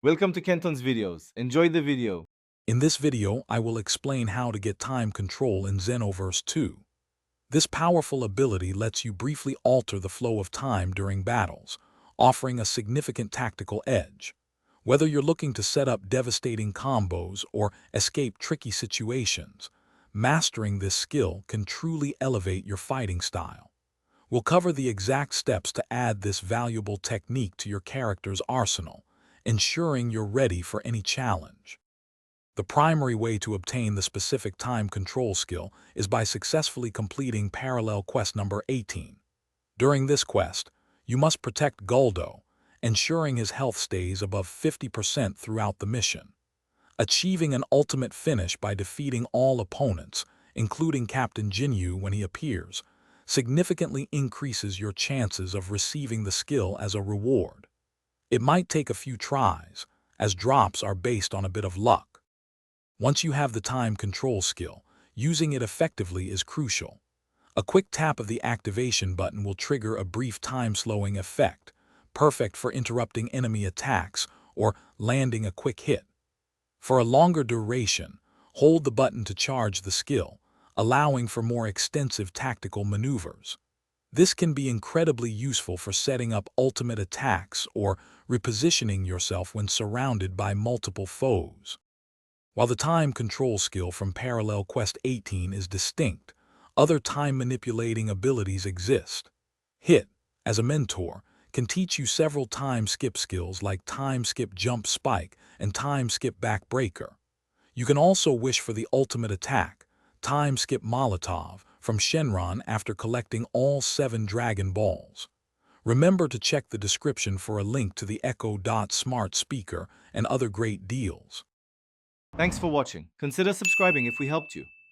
Welcome to Kenton's videos. Enjoy the video. In this video, I will explain how to get time control in Xenoverse 2. This powerful ability lets you briefly alter the flow of time during battles, offering a significant tactical edge. Whether you're looking to set up devastating combos or escape tricky situations, mastering this skill can truly elevate your fighting style. We'll cover the exact steps to add this valuable technique to your character's arsenal, ensuring you're ready for any challenge. The primary way to obtain the specific time control skill is by successfully completing parallel quest number 18. During this quest, you must protect Guldo, ensuring his health stays above 50% throughout the mission. Achieving an ultimate finish by defeating all opponents, including Captain Jinyu when he appears, significantly increases your chances of receiving the skill as a reward. It might take a few tries, as drops are based on a bit of luck. Once you have the time control skill, using it effectively is crucial. A quick tap of the activation button will trigger a brief time-slowing effect, perfect for interrupting enemy attacks or landing a quick hit. For a longer duration, hold the button to charge the skill, allowing for more extensive tactical maneuvers. This can be incredibly useful for setting up ultimate attacks or repositioning yourself when surrounded by multiple foes. While the time control skill from Parallel Quest 18 is distinct, other time-manipulating abilities exist. Hit, as a mentor, can teach you several time skip skills like time skip jump spike and time skip back breaker. You can also wish for the ultimate attack, time skip Molotov, from Shenron after collecting all 7 Dragon Balls. Remember to check the description for a link to the Echo Dot smart speaker and other great deals. Thanks for watching. Consider subscribing if we helped you.